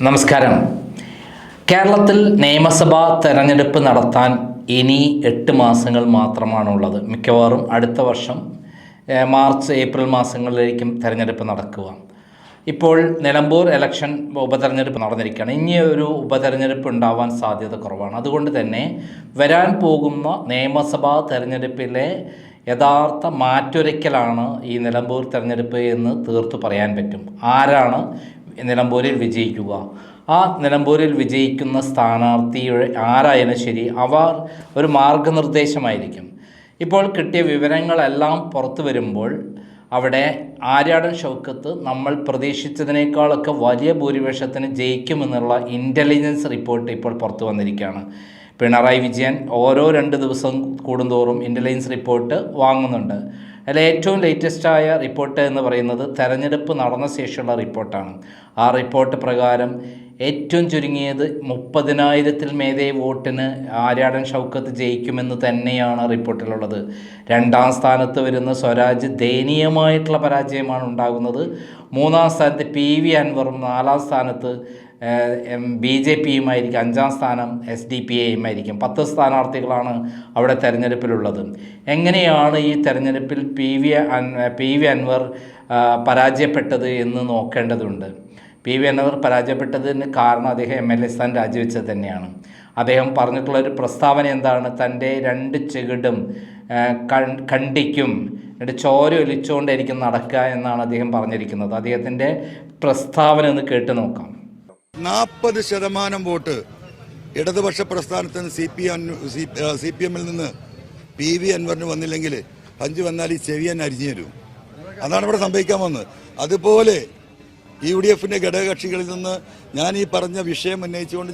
നമസ്കാരം. കേരളത്തിൽ നിയമസഭാ തെരഞ്ഞെടുപ്പ് നടത്താൻ ഇനി 8 മാസങ്ങൾ മാത്രമാണുള്ളത്. മിക്കവാറും അടുത്ത വർഷം മാർച്ച് ഏപ്രിൽ മാസങ്ങളിലേക്കും തെരഞ്ഞെടുപ്പ് നടക്കുക. ഇപ്പോൾ നിലമ്പൂർ ഇലക്ഷൻ ഉപതെരഞ്ഞെടുപ്പ് നടന്നിരിക്കുകയാണ്. ഇനി ഒരു ഉപതെരഞ്ഞെടുപ്പ് ഉണ്ടാവാൻ സാധ്യത കുറവാണ്. അതുകൊണ്ട് തന്നെ വരാൻ പോകുന്ന നിയമസഭാ തെരഞ്ഞെടുപ്പിലെ യഥാർത്ഥ മാറ്റുരയ്ക്കലാണ് ഈ നിലമ്പൂർ തെരഞ്ഞെടുപ്പ് എന്ന് തീർത്തു പറയാൻ പറ്റും. ആരാണ് നിലമ്പൂരിൽ വിജയിക്കുക, ആ നിലമ്പൂരിൽ വിജയിക്കുന്ന സ്ഥാനാർത്ഥിയുടെ ആരായാലും ശരി, അവർ ഒരു മാർഗനിർദ്ദേശമായിരിക്കും. ഇപ്പോൾ കിട്ടിയ വിവരങ്ങളെല്ലാം പുറത്തു വരുമ്പോൾ അവിടെ ആര്യാടൻ ഷൗക്കത്ത് നമ്മൾ പ്രതീക്ഷിച്ചതിനേക്കാളൊക്കെ വലിയ ഭൂരിപക്ഷത്തിന് ജയിക്കുമെന്നുള്ള ഇൻ്റലിജൻസ് റിപ്പോർട്ട് ഇപ്പോൾ പുറത്തു വന്നിരിക്കുകയാണ്. പിണറായി വിജയൻ ഓരോ 2 ദിവസം കൂടുന്തോറും ഇൻ്റലിജൻസ് റിപ്പോർട്ട് വാങ്ങുന്നുണ്ട്. അതിൽ ഏറ്റവും ലേറ്റസ്റ്റായ റിപ്പോർട്ട് എന്ന് പറയുന്നത് തെരഞ്ഞെടുപ്പ് നടന്ന ശേഷമുള്ള റിപ്പോർട്ടാണ്. ആ റിപ്പോർട്ട് പ്രകാരം ഏറ്റവും ചുരുങ്ങിയത് 30,000-ൽ മേലെ വോട്ടിന് ആര്യാടൻ ഷൗക്കത്ത് ജയിക്കുമെന്ന് തന്നെയാണ് റിപ്പോർട്ടിലുള്ളത്. 2ാം സ്ഥാനത്ത് വരുന്ന സ്വരാജ് ദയനീയമായിട്ടുള്ള പരാജയമാണ് ഉണ്ടാകുന്നത്. 3ാം സ്ഥാനത്ത് PV അൻവറും, 4ാം സ്ഥാനത്ത് BJPയുമായിരിക്കും, 5ാം സ്ഥാനം SDPIയുമായിരിക്കും. 10 സ്ഥാനാർത്ഥികളാണ് അവിടെ തെരഞ്ഞെടുപ്പിലുള്ളത്. എങ്ങനെയാണ് ഈ തെരഞ്ഞെടുപ്പിൽ PV അൻവർ പരാജയപ്പെട്ടത് എന്ന് നോക്കേണ്ടതുണ്ട്. PV അൻവർ പരാജയപ്പെട്ടതിന് കാരണം അദ്ദേഹം MLA സ്ഥാനം രാജിവെച്ചത് തന്നെയാണ്. അദ്ദേഹം പറഞ്ഞിട്ടുള്ളൊരു പ്രസ്താവന എന്താണ്? തൻ്റെ 2 ചെകിടും കണ്ടിക്കും, എന്നിട്ട് ചോര ഒലിച്ചുകൊണ്ടായിരിക്കും നടക്കുക എന്നാണ് അദ്ദേഹം പറഞ്ഞിരിക്കുന്നത്. അദ്ദേഹത്തിൻ്റെ പ്രസ്താവന ഒന്ന് കേട്ട് നോക്കാം. 40% വോട്ട് ഇടതുപക്ഷ പ്രസ്ഥാനത്തിന് CPM-ൽ നിന്ന് PV അൻവറിന് വന്നില്ലെങ്കിൽ 5 വന്നാൽ ഈ ചെവിയാൻ അരിഞ്ഞു തരും. അതാണ് ഇവിടെ സംഭവിക്കാൻ വന്നത്. അതുപോലെ UDF-ന്റെ ഘടകകക്ഷികളിൽ നിന്ന് ഞാൻ ഈ പറഞ്ഞ വിഷയം ഉന്നയിച്ചുകൊണ്ട്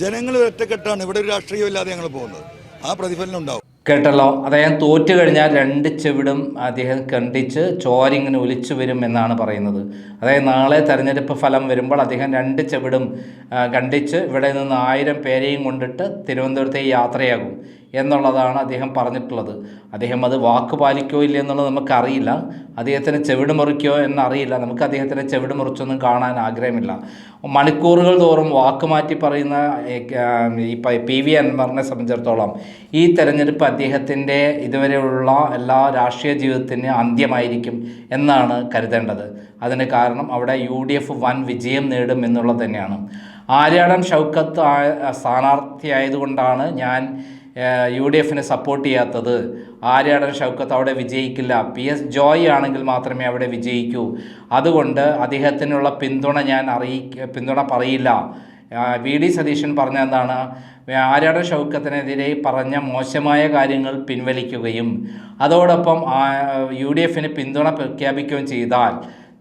ജനങ്ങൾ ഒറ്റക്കെട്ടാണ്. ഇവിടെ ഒരു രാഷ്ട്രീയമില്ലാതെ ഞങ്ങൾ പോകുന്നത്. ആ പ്രതിഫലനം ഉണ്ടാവും. കേട്ടല്ലോ, അദ്ദേഹം തോറ്റു കഴിഞ്ഞാൽ 2 ചെവിടും അദ്ദേഹം കണ്ടിച്ച് ചോരിങ്ങനെ ഒലിച്ചു വരും എന്നാണ് പറയുന്നത്. അതായത് നാളെ തെരഞ്ഞെടുപ്പ് ഫലം വരുമ്പോൾ അദ്ദേഹം 2 ചെവിടും കണ്ടിച്ച് ഇവിടെ നിന്ന് 1000 പേരെയും കൊണ്ടിട്ട് തിരുവനന്തപുരത്തേക്ക് യാത്രയാകും എന്നുള്ളതാണ് അദ്ദേഹം പറഞ്ഞിട്ടുള്ളത്. അദ്ദേഹം അത് വാക്ക് പാലിക്കോ ഇല്ല എന്നുള്ളത് നമുക്കറിയില്ല. അദ്ദേഹത്തിന് ചെവിട് മുറിക്കോ എന്നറിയില്ല. നമുക്ക് അദ്ദേഹത്തിൻ്റെ ചെവിട് മുറിച്ചൊന്നും കാണാൻ ആഗ്രഹമില്ല. മണിക്കൂറുകൾ തോറും വാക്ക് മാറ്റി പറയുന്ന ഈ PV അൻവറിനെ സംബന്ധിച്ചിടത്തോളം ഈ തെരഞ്ഞെടുപ്പ് അദ്ദേഹത്തിൻ്റെ ഇതുവരെയുള്ള എല്ലാ രാഷ്ട്രീയ ജീവിതത്തിന് അന്ത്യമായിരിക്കും എന്നാണ് കരുതേണ്ടത്. അതിന് കാരണം അവിടെ UDF വൻ വിജയം നേടും എന്നുള്ളത് തന്നെയാണ്. ആര്യാടൻ ഷൗക്കത്ത് സ്ഥാനാർത്ഥിയായതുകൊണ്ടാണ് ഞാൻ UDF-നെ സപ്പോർട്ട് ചെയ്യാത്തത്. ആര്യാടൻ ഷൗക്കത്ത് അവിടെ വിജയിക്കില്ല. PS ജോയ് ആണെങ്കിൽ മാത്രമേ അവിടെ വിജയിക്കൂ. അതുകൊണ്ട് അദ്ദേഹത്തിനുള്ള പിന്തുണ പറയില്ല. VD സതീശൻ പറഞ്ഞ എന്താണ്? ആര്യാടൻ ഷൗക്കത്തിനെതിരെ പറഞ്ഞ മോശമായ കാര്യങ്ങൾ പിൻവലിക്കുകയും അതോടൊപ്പം UDF-ന് പിന്തുണ പ്രഖ്യാപിക്കുകയും ചെയ്താൽ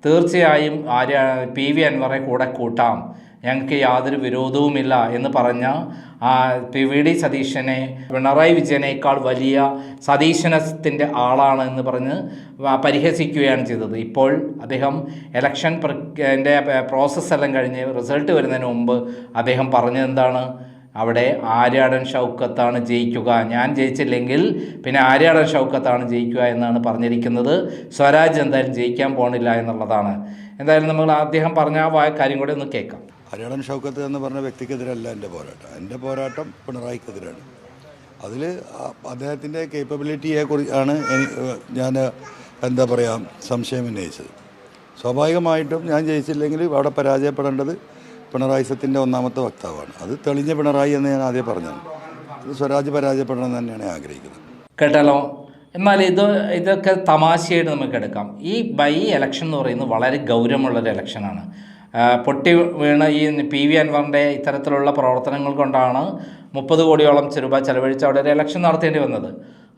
തീർച്ചയായും PV അൻവറെ കൂടെ കൂട്ടാം, ഞങ്ങൾക്ക് യാതൊരു വിരോധവുമില്ല എന്ന് പറഞ്ഞ VD സതീശനെ പിണറായി വിജയനേക്കാൾ വലിയ സതീശനത്തിൻ്റെ ആളാണ് എന്ന് പറഞ്ഞ് പരിഹസിക്കുകയാണ് ചെയ്തത്. ഇപ്പോൾ അദ്ദേഹം ഇലക്ഷൻ പ്രോസസ്സെല്ലാം കഴിഞ്ഞ് റിസൾട്ട് വരുന്നതിന് മുമ്പ് അദ്ദേഹം പറഞ്ഞത് എന്താണ്? അവിടെ ആര്യാടൻ ഷൗക്കത്താണ് ജയിക്കുക, ഞാൻ ജയിച്ചില്ലെങ്കിൽ പിന്നെ ആര്യാടൻ ഷൗക്കത്താണ് ജയിക്കുക എന്നാണ് പറഞ്ഞിരിക്കുന്നത്. സ്വരാജ് എന്തായാലും ജയിക്കാൻ പോകണില്ല എന്നുള്ളതാണ്. എന്തായാലും നമ്മൾ അദ്ദേഹം പറഞ്ഞ ആ കാര്യം കൂടെ ഒന്ന് കേൾക്കാം. ആര്യാടൻ ഷൗക്കത്ത് എന്ന് പറഞ്ഞ വ്യക്തിക്കെതിരല്ല എൻ്റെ പോരാട്ടം. എൻ്റെ പോരാട്ടം പിണറായിക്കെതിരാണ്. അതിൽ അദ്ദേഹത്തിൻ്റെ കേപ്പബിലിറ്റിയെ കുറിച്ചാണ് ഞാൻ സംശയം ഉന്നയിച്ചത്. സ്വാഭാവികമായിട്ടും ഞാൻ ജയിച്ചില്ലെങ്കിൽ അവിടെ പരാജയപ്പെടേണ്ടത് പിണറായിസത്തിൻ്റെ 1ാമത്തെ വക്താവാണ്. അത് തെളിഞ്ഞ പിണറായി എന്ന് ഞാൻ ആദ്യം പറഞ്ഞത്. അത് സ്വരാജ് പരാജയപ്പെടണം തന്നെയാണ് ആഗ്രഹിക്കുന്നത്. കേട്ടാലോ? എന്നാൽ ഇതൊക്കെ തമാശയായിട്ട് നമുക്ക് എടുക്കാം. ഈ ഇലക്ഷൻ എന്ന് പറയുന്നത് വളരെ ഗൗരവമുള്ളൊരു ഇലക്ഷനാണ്. പൊട്ടി വീണ ഈ PV അൻവറിൻ്റെ ഇത്തരത്തിലുള്ള പ്രവർത്തനങ്ങൾ കൊണ്ടാണ് 30 കോടിയോളം രൂപ ചെലവഴിച്ച് അവിടെ ഒരു ഇലക്ഷൻ നടത്തേണ്ടി വന്നത്.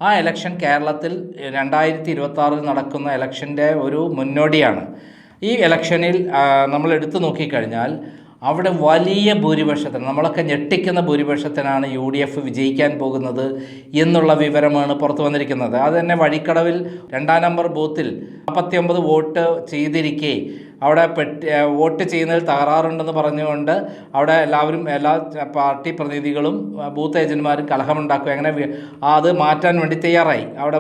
ആ ഇലക്ഷൻ കേരളത്തിൽ 2026 നടക്കുന്ന ഇലക്ഷൻ്റെ ഒരു മുന്നോടിയാണ്. ഈ ഇലക്ഷനിൽ നമ്മൾ എടുത്തു നോക്കിക്കഴിഞ്ഞാൽ അവിടെ വലിയ ഭൂരിപക്ഷത്തിന്, നമ്മളൊക്കെ ഞെട്ടിക്കുന്ന ഭൂരിപക്ഷത്തിനാണ് UDF വിജയിക്കാൻ പോകുന്നത് എന്നുള്ള വിവരമാണ് പുറത്തു വന്നിരിക്കുന്നത്. അത് തന്നെ വഴിക്കടവിൽ 2ാം നമ്പർ ബൂത്തിൽ 49 വോട്ട് ചെയ്തിരിക്കെ അവിടെ വോട്ട് ചെയ്യുന്നതിൽ തകരാറുണ്ടെന്ന് പറഞ്ഞുകൊണ്ട് അവിടെ എല്ലാ പാർട്ടി പ്രതിനിധികളും ബൂത്ത് ഏജന്റുമാരും കലഹമുണ്ടാക്കുക. അങ്ങനെ അത് മാറ്റാൻ വേണ്ടി തയ്യാറായി. അവിടെ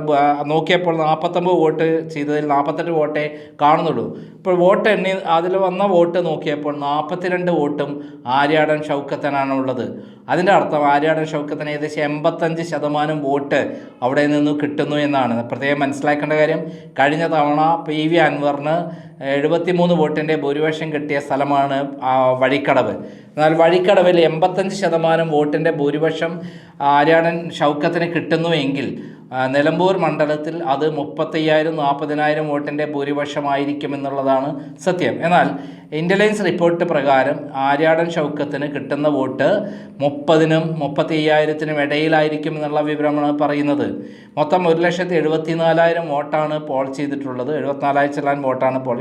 നോക്കിയപ്പോൾ 49 വോട്ട് ചെയ്തതിൽ 48 വോട്ടേ കാണുന്നുള്ളൂ. ഇപ്പോൾ വോട്ട് എണ്ണി അതിൽ വന്ന വോട്ട് നോക്കിയപ്പോൾ 42 വോട്ടും ആര്യാടൻ ഷൗക്കത്തിനാണ് ഉള്ളത്. അതിൻ്റെ അർത്ഥം ആര്യാടൻ ഷൗക്കത്തിന് ഏകദേശം 85% വോട്ട് അവിടെ നിന്ന് കിട്ടുന്നു എന്നാണ്. പ്രത്യേകം മനസ്സിലാക്കേണ്ട കാര്യം, കഴിഞ്ഞ തവണ PV അൻവറിന് 73 വോട്ടിൻ്റെ ഭൂരിപക്ഷം കിട്ടിയ സ്ഥലമാണ് വഴിക്കടവ്. എന്നാൽ വഴിക്കടവിൽ 85% വോട്ടിൻ്റെ ഭൂരിപക്ഷം ആര്യാടൻ ഷൗക്കത്തിന് കിട്ടുന്നുവെങ്കിൽ നിലമ്പൂർ മണ്ഡലത്തിൽ അത് 35,000-40,000 വോട്ടിൻ്റെ ഭൂരിപക്ഷമായിരിക്കുമെന്നുള്ളതാണ് സത്യം. എന്നാൽ ഇൻ്റലിജൻസ് റിപ്പോർട്ട് പ്രകാരം ആര്യാടൻ ഷൗക്കത്തിന് കിട്ടുന്ന വോട്ട് 30,000-നും 35,000-നും ഇടയിലായിരിക്കും എന്നുള്ള വിവരമാണ് പറയുന്നത്. മൊത്തം 1,74,000 വോട്ടാണ് പോൾ ചെയ്തിട്ടുള്ളത്. 74,000 വോട്ടാണ് പോൾ,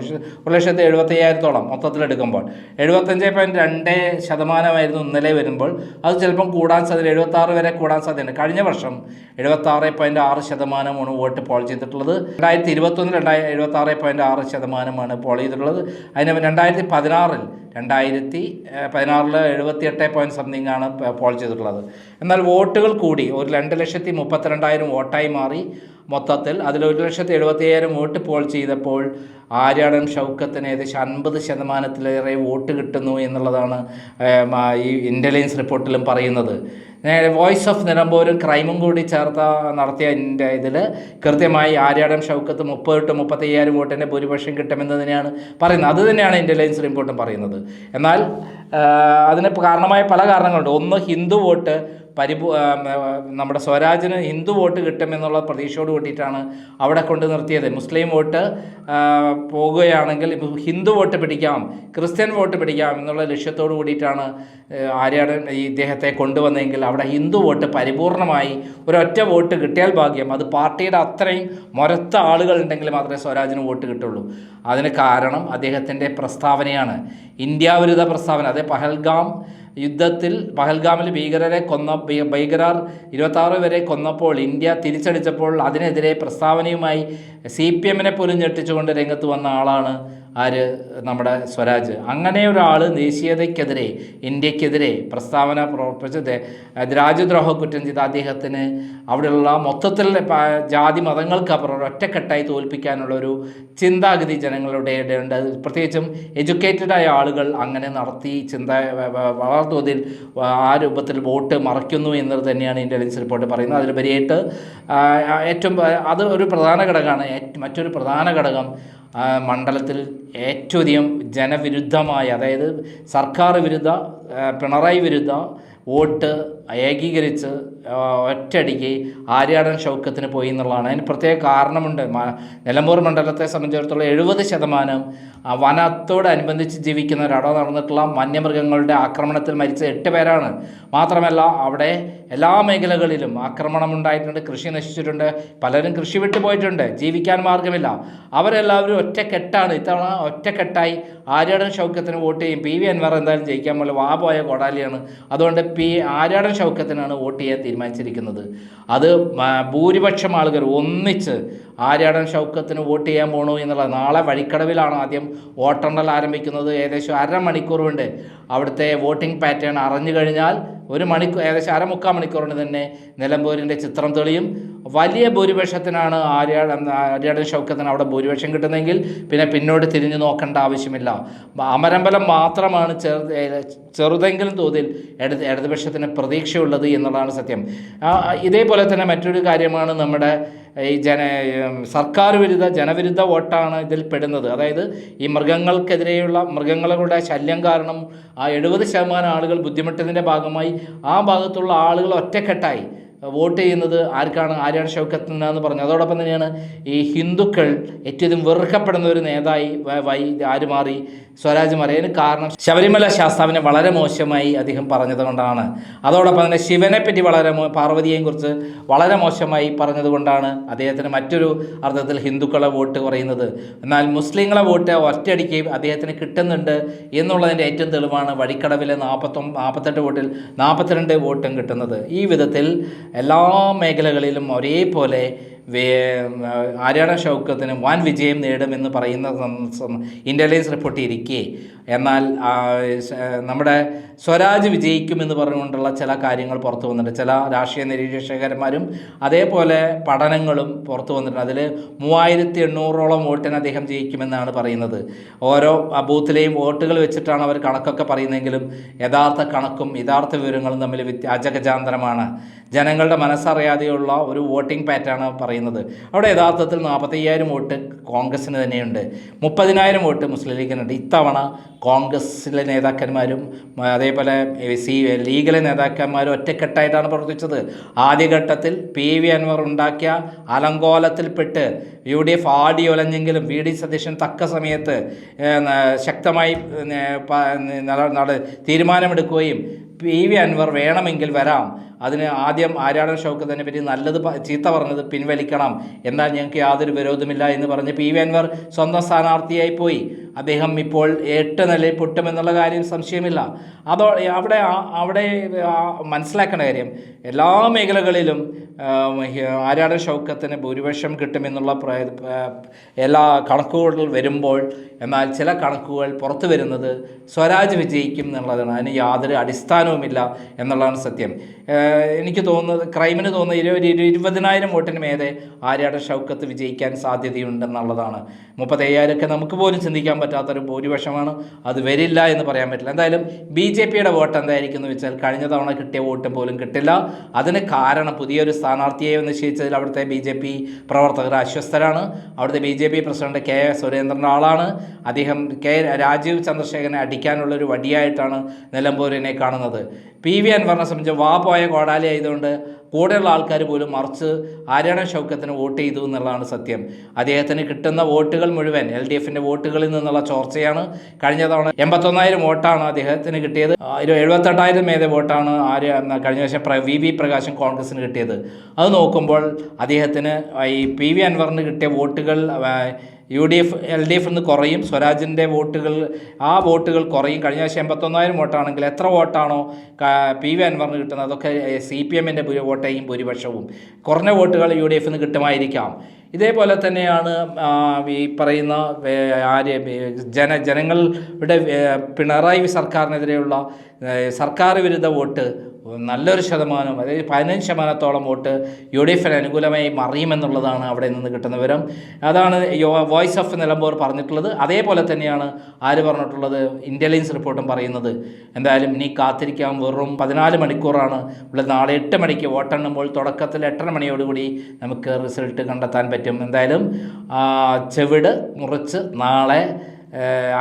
1,75,000 മൊത്തത്തിലെടുക്കുമ്പോൾ. 75.2% ഇന്നലെ വരുമ്പോൾ അത് ചിലപ്പം കൂടാൻ സാധ്യത, 76 വരെ കൂടാൻ സാധ്യതയുണ്ട്. കഴിഞ്ഞ വർഷം 76.6% വോട്ട് പോൾ ചെയ്തിട്ടുള്ളത്. 2021 76.6% പോൾ ചെയ്തിട്ടുള്ളത്. അതിന് 2016 78 ആണ് പോൾ ചെയ്തിട്ടുള്ളത്. എന്നാൽ വോട്ടുകൾ കൂടി ഒരു 2,32,000 വോട്ടായി മാറി മൊത്തത്തിൽ. അതിൽ 1,75,000 വോട്ട് പോൾ ചെയ്തപ്പോൾ ആര്യാടൻ ഷൗക്കത്തിന് ഏകദേശം 50%-ലേറെ വോട്ട് കിട്ടുന്നു എന്നുള്ളതാണ് ഈ ഇൻ്റലിജൻസ് റിപ്പോർട്ടിലും പറയുന്നത്. വോയിസ് ഓഫ് നിലമ്പൂരും ക്രൈമും കൂടി നടത്തിയ ഇതിൽ കൃത്യമായി ആര്യാടൻ ഷൗക്കത്ത് 30-35,000 വോട്ടിൻ്റെ ഭൂരിപക്ഷം കിട്ടുമെന്ന് തന്നെയാണ് പറയുന്നത്. അത് തന്നെയാണ് ഇൻ്റലിജൻസ് റിപ്പോർട്ടും പറയുന്നത്. എന്നാൽ അതിന് കാരണമായ പല കാരണങ്ങളുണ്ട്. ഒന്ന്, ഹിന്ദു വോട്ട് നമ്മുടെ സ്വരാജിന് ഹിന്ദു വോട്ട് കിട്ടുമെന്നുള്ള പ്രതീക്ഷയോട് കൂട്ടിയിട്ടാണ് അവിടെ കൊണ്ട് നിർത്തിയത്. മുസ്ലിം വോട്ട് പോകുകയാണെങ്കിൽ ഹിന്ദു വോട്ട് പിടിക്കാം, ക്രിസ്ത്യൻ വോട്ട് പിടിക്കാം എന്നുള്ള ലക്ഷ്യത്തോട് കൂടിയിട്ടാണ് ആര്യാടൻ ഇദ്ദേഹത്തെ കൊണ്ടുവന്നെങ്കിൽ അവിടെ ഹിന്ദു വോട്ട് പരിപൂർണമായി ഒരൊറ്റ വോട്ട് കിട്ടിയാൽ ഭാഗ്യം. അത് പാർട്ടിയുടെ അത്രയും മൊരത്ത ആളുകൾ ഉണ്ടെങ്കിൽ മാത്രമേ സ്വരാജിന് വോട്ട് കിട്ടുള്ളൂ. അതിന് കാരണം അദ്ദേഹത്തിൻ്റെ പ്രസ്താവനയാണ്, ഇന്ത്യ വിരുദ്ധ പ്രസ്താവന. അതേ പഹൽഗാമിൽ ഭീകരർ 26 വരെ കൊന്നപ്പോൾ ഇന്ത്യ തിരിച്ചടിച്ചപ്പോൾ അതിനെതിരെ പ്രസ്താവനയുമായി CPM-നെ പോലും ഞെട്ടിച്ചുകൊണ്ട് രംഗത്ത് വന്ന ആളാണ് നമ്മുടെ സ്വരാജ്. അങ്ങനെ ഒരാൾ ദേശീയതയ്ക്കെതിരെ, ഇന്ത്യക്കെതിരെ പ്രസ്താവന പുറപ്പെടുവിച്ച് രാജ്യദ്രോഹ കുറ്റം ചെയ്ത അദ്ദേഹത്തിന് അവിടെയുള്ള മൊത്തത്തിൽ ജാതി മതങ്ങൾക്കപ്പുറം ഒറ്റക്കെട്ടായി തോൽപ്പിക്കാനുള്ള ഒരു ചിന്താഗതി ജനങ്ങളുടെ ഇടയുണ്ട്. പ്രത്യേകിച്ചും എഡ്യൂക്കേറ്റഡായ ആളുകൾ അങ്ങനെ നടത്തി വളർത്തോതിൽ ആ രൂപത്തിൽ വോട്ട് മറയ്ക്കുന്നു എന്നത് തന്നെയാണ് ഇൻ്റലിജൻസ് റിപ്പോർട്ട് പറയുന്നത്. അതിലുപരിയായിട്ട് അത് ഒരു പ്രധാന ഘടകമാണ്. മറ്റൊരു പ്രധാന ഘടകം മണ്ഡലത്തിൽ ഏറ്റവും അധികം ജനവിരുദ്ധമായ, അതായത് സർക്കാർ വിരുദ്ധ, പിണറായി വിരുദ്ധ വോട്ട് ഏകീകരിച്ച് ഒറ്റയടിക്ക് ആര്യാടൻ ഷൗക്കത്തിന് പോയി എന്നുള്ളതാണ്. അതിന് പ്രത്യേക കാരണമുണ്ട്. നിലമ്പൂർ മണ്ഡലത്തെ സംബന്ധിച്ചിടത്തോളം 70% വനത്തോടനുബന്ധിച്ച് ജീവിക്കുന്നവർ. അവിടെ നടന്നിട്ടുള്ള വന്യമൃഗങ്ങളുടെ ആക്രമണത്തിൽ മരിച്ച 8 പേരാണ്. മാത്രമല്ല അവിടെ എല്ലാ മേഖലകളിലും ആക്രമണം ഉണ്ടായിട്ടുണ്ട്, കൃഷി നശിച്ചിട്ടുണ്ട്, പലരും കൃഷി വിട്ടു പോയിട്ടുണ്ട്, ജീവിക്കാൻ മാർഗമില്ല. അവരെല്ലാവരും ഒറ്റക്കെട്ടാണ്. ഇത്തവണ ഒറ്റക്കെട്ടായി ആര്യാടൻ ഷൗക്കത്തിന് വോട്ട് ചെയ്യും. PV അൻവർ എന്തായാലും ജയിക്കാൻ പോലെ പോയ കോടാലിയാണ്. അതുകൊണ്ട് ആര്യാടൻ ഷൗക്കത്തിനാണ് വോട്ട് ചെയ്യാൻ തീരുമാനിച്ചിരിക്കുന്നത്. അത് ഭൂരിപക്ഷം ആളുകൾ ഒന്നിച്ച് ആര്യാടൻ ഷൗക്കത്തിന് വോട്ട് ചെയ്യാൻ പോകണു എന്നുള്ളത്. നാളെ വഴിക്കടവിലാണ് ആദ്യം വോട്ടെണ്ണൽ ആരംഭിക്കുന്നത്. ഏകദേശം 1/2 മണിക്കൂർ കൊണ്ട് അവിടുത്തെ വോട്ടിംഗ് പാറ്റേൺ അറിഞ്ഞു കഴിഞ്ഞാൽ ഏകദേശം 1/4 മണിക്കൂർ കൊണ്ട് തന്നെ നിലമ്പൂരിൻ്റെ ചിത്രം തെളിയും. വലിയ ഭൂരിപക്ഷത്തിനാണ് ആര്യാടൻ ഷൗക്കത്തിന് അവിടെ ഭൂരിപക്ഷം കിട്ടുന്നതെങ്കിൽ പിന്നെ പിന്നോട്ട് തിരിഞ്ഞു നോക്കേണ്ട ആവശ്യമില്ല. അമരമ്പലം മാത്രമാണ് ചെറുതെങ്കിലും തോതിൽ ഇടതുപക്ഷത്തിന് പ്രതീക്ഷയുള്ളത് എന്നുള്ളതാണ് സത്യം. ഇതേപോലെ തന്നെ മറ്റൊരു കാര്യമാണ് നമ്മുടെ ഈ സർക്കാർ വിരുദ്ധ ജനവിരുദ്ധ വോട്ടാണ് ഇതിൽ പെടുന്നത്. അതായത് ഈ മൃഗങ്ങളുടെ ശല്യം കാരണം ആ 70% ആളുകൾ ബുദ്ധിമുട്ടതിൻ്റെ ഭാഗമായി ആ ഭാഗത്തുള്ള ആളുകൾ ഒറ്റക്കെട്ടായി വോട്ട് ചെയ്യുന്നത് ആർക്കാണ്? ആര്യാടൻ ഷൗക്കത്തിനാന്ന് പറഞ്ഞു. അതോടൊപ്പം തന്നെയാണ് ഈ ഹിന്ദുക്കൾ ഏറ്റവും വെറുക്കപ്പെടുന്ന ഒരു നേതായി ആര് മാറി? സ്വരാജ് മാറി. അതിന് കാരണം ശബരിമല ശാസ്താവിനെ വളരെ മോശമായി അദ്ദേഹം പറഞ്ഞതുകൊണ്ടാണ്. അതോടൊപ്പം തന്നെ ശിവനെ പറ്റി പാർവതിയെയും കുറിച്ച് വളരെ മോശമായി പറഞ്ഞതുകൊണ്ടാണ് അദ്ദേഹത്തിന് മറ്റൊരു അർത്ഥത്തിൽ ഹിന്ദുക്കളെ വോട്ട് കുറയുന്നത്. എന്നാൽ മുസ്ലിങ്ങളെ വോട്ട് ഒറ്റയടിക്ക് അദ്ദേഹത്തിന് കിട്ടുന്നുണ്ട് എന്നുള്ളതിൻ്റെ ഏറ്റവും തെളിവാണ് വഴിക്കടവിലെ 48 വോട്ടിൽ 42 വോട്ടും കിട്ടുന്നത്. ഈ വിധത്തിൽ എല്ലാ മേഖലകളിലും ഒരേപോലെ ആര്യാടൻ ഷൗക്കത്തിന് വൻ വിജയം നേടുമെന്ന് പറയുന്ന ഇൻ്റലിജൻസ് റിപ്പോർട്ട് ഇരിക്കെ, എന്നാൽ നമ്മുടെ സ്വരാജ് വിജയിക്കുമെന്ന് പറഞ്ഞുകൊണ്ടുള്ള ചില കാര്യങ്ങൾ പുറത്തു വന്നിട്ടുണ്ട്. ചില രാഷ്ട്രീയ നിരീക്ഷകന്മാരും അതേപോലെ പഠനങ്ങളും പുറത്തു വന്നിട്ടുണ്ട്. അതിൽ 3800ഓളം വോട്ടിന് അദ്ദേഹം ജയിക്കുമെന്നാണ് പറയുന്നത്. ഓരോ ബൂത്തിലെയും വോട്ടുകൾ വെച്ചിട്ടാണ് അവർ കണക്കൊക്കെ പറയുന്നതെങ്കിലും യഥാർത്ഥ കണക്കും യഥാർത്ഥ വിവരങ്ങളും തമ്മിൽ അജഗജാന്തരമാണ്. ജനങ്ങളുടെ മനസ്സറിയാതെയുള്ള ഒരു വോട്ടിംഗ് പാറ്റേൺ പറയുന്നത്. അവിടെ യഥാർത്ഥത്തിൽ 45,000 വോട്ട് കോൺഗ്രസ്സിന് തന്നെയുണ്ട്, 30,000 വോട്ട് മുസ്ലിം ലീഗിനുണ്ട്. ഇത്തവണ കോൺഗ്രസ്സിലെ നേതാക്കന്മാരും അതേപോലെ ലീഗിലെ നേതാക്കന്മാരും ഒറ്റക്കെട്ടായിട്ടാണ് പ്രവർത്തിച്ചത്. ആദ്യഘട്ടത്തിൽ PV അൻവർ ഉണ്ടാക്കിയ അലങ്കോലത്തിൽപ്പെട്ട് UDF ആടി ഒലഞ്ഞെങ്കിലും VD സതീശൻ തക്ക സമയത്ത് ശക്തമായി തീരുമാനമെടുക്കുകയും PV അൻവർ വേണമെങ്കിൽ വരാം, അതിന് ആദ്യം ആര്യാടൻ ഷൗക്കത്തിനെ പറ്റി നല്ലത് ചീത്ത പറഞ്ഞത് പിൻവലിക്കണം, എന്നാൽ ഞങ്ങൾക്ക് യാതൊരു വിരോധമില്ല എന്ന് പറഞ്ഞ് PV അൻവർ സ്വന്തം സ്ഥാനാർത്ഥിയായി പോയി. അദ്ദേഹം ഇപ്പോൾ 8 നിലയിൽ പൊട്ടുമെന്നുള്ള കാര്യം സംശയമില്ല. അവിടെ മനസ്സിലാക്കേണ്ട കാര്യം, എല്ലാ മേഖലകളിലും ആര്യാടൻ ഷൗക്കത്തിന് ഭൂരിപക്ഷം കിട്ടുമെന്നുള്ള എല്ലാ കണക്കുകൾ വരുമ്പോൾ, എന്നാൽ ചില കണക്കുകൾ പുറത്തു വരുന്നത് സ്വരാജ് വിജയിക്കും എന്നുള്ളതാണ്. അതിന് യാതൊരു അടിസ്ഥാനവുമില്ല എന്നുള്ളതാണ് സത്യം. എനിക്ക് തോന്നുന്നത്, ക്രൈമിന് തോന്നുന്നത് 20,000 വോട്ടിന് മേലെ ആര്യാടൻ ഷൗക്കത്ത് വിജയിക്കാൻ സാധ്യതയുണ്ടെന്നുള്ളതാണ്. 35,000 നമുക്ക് പോലും ചിന്തിക്കാൻ പറ്റാത്തൊരു ഭൂരിപക്ഷമാണ്. അത് വരില്ല എന്ന് പറയാൻ പറ്റില്ല. എന്തായാലും BJPയുടെ വോട്ട് എന്തായിരിക്കും എന്ന് വെച്ചാൽ കഴിഞ്ഞ തവണ കിട്ടിയ വോട്ട് പോലും കിട്ടില്ല. അതിന് കാരണം പുതിയൊരു സ്ഥാനാർത്ഥിയെ നിശ്ചയിച്ചതിൽ അവിടുത്തെ BJP പ്രവർത്തകർ അസ്വസ്ഥരാണ്. അവിടുത്തെ BJP പ്രസിഡന്റ് K സുരേന്ദ്രൻ്റെ ആളാണ്. അദ്ദേഹം രാജീവ് ചന്ദ്രശേഖരനെ അടിക്കാനുള്ളൊരു വടിയായിട്ടാണ് നിലമ്പൂരിനെ കാണുന്നത്. PV അൻവറിനെ സംബന്ധിച്ച് പോയ കോടാലി ആയതുകൊണ്ട് കൂടെയുള്ള ആൾക്കാർ പോലും മറിച്ച് ആര്യാടൻ ഷൗക്കത്തിന് വോട്ട് ചെയ്തു എന്നുള്ളതാണ് സത്യം. അദ്ദേഹത്തിന് കിട്ടുന്ന വോട്ടുകൾ മുഴുവൻ LDFൻ്റെ വോട്ടുകളിൽ നിന്നുള്ള ചോർച്ചയാണ്. കഴിഞ്ഞ തവണ 81,000 വോട്ടാണ് അദ്ദേഹത്തിന് കിട്ടിയത്. 78,000 മേലെ വോട്ടാണ് കഴിഞ്ഞ വർഷം VV പ്രകാശൻ കോൺഗ്രസ്സിന് കിട്ടിയത്. അത് നോക്കുമ്പോൾ അദ്ദേഹത്തിന് ഈ PV അൻവറിന് കിട്ടിയ വോട്ടുകൾ LDF നിന്ന് കുറയും, സ്വരാജിൻ്റെ ആ വോട്ടുകൾ കുറയും. കഴിഞ്ഞ വർഷം 81,000 വോട്ടാണെങ്കിൽ എത്ര വോട്ടാണോ PV അൻവറിന് കിട്ടുന്നത് അതൊക്കെ CPMൻ്റെ വോട്ടേയും ഭൂരിപക്ഷവും. കുറഞ്ഞ വോട്ടുകൾ UDF നിന്ന് കിട്ടുമായിരിക്കാം. ഇതേപോലെ തന്നെയാണ് ഈ പറയുന്ന ജനങ്ങളുടെ പിണറായി സർക്കാരിനെതിരെയുള്ള സർക്കാർ വിരുദ്ധ വോട്ട് നല്ലൊരു ശതമാനം, അതായത് 15% വോട്ട് UDFന് അനുകൂലമായി മറിയുമെന്നുള്ളതാണ് അവിടെ നിന്ന് കിട്ടുന്ന വിവരം. അതാണ് വോയിസ് ഓഫ് നിലമ്പൂർ പറഞ്ഞിട്ടുള്ളത്. അതേപോലെ തന്നെയാണ് ആര് പറഞ്ഞിട്ടുള്ളത്, ഇൻ്റലിജൻസ് റിപ്പോർട്ടും പറയുന്നത്. എന്തായാലും ഇനി കാത്തിരിക്കാം. വെറും 14 മണിക്കൂറാണ് ഇവിടെ. നാളെ 8 മണിക്ക് വോട്ടെണ്ണുമ്പോൾ തുടക്കത്തിൽ 8:30 മണിയോടുകൂടി നമുക്ക് റിസൾട്ട് കണ്ടെത്താൻ പറ്റും. എന്തായാലും ചെവിട് മുറിച്ച് നാളെ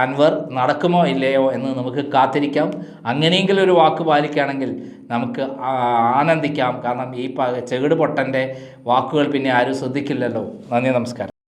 അൻവർ നടക്കുമോ ഇല്ലയോ എന്ന് നമുക്ക് കാത്തിരിക്കാം. അങ്ങനെയെങ്കിലും ഒരു വാക്ക് പാലിക്കുകയാണെങ്കിൽ നമുക്ക് ആനന്ദിക്കാം. കാരണം ഈ ചെകിട് പൊട്ടൻ്റെ വാക്കുകൾ പിന്നെ ആരും ശ്രദ്ധിക്കില്ലല്ലോ. നന്ദി, നമസ്കാരം.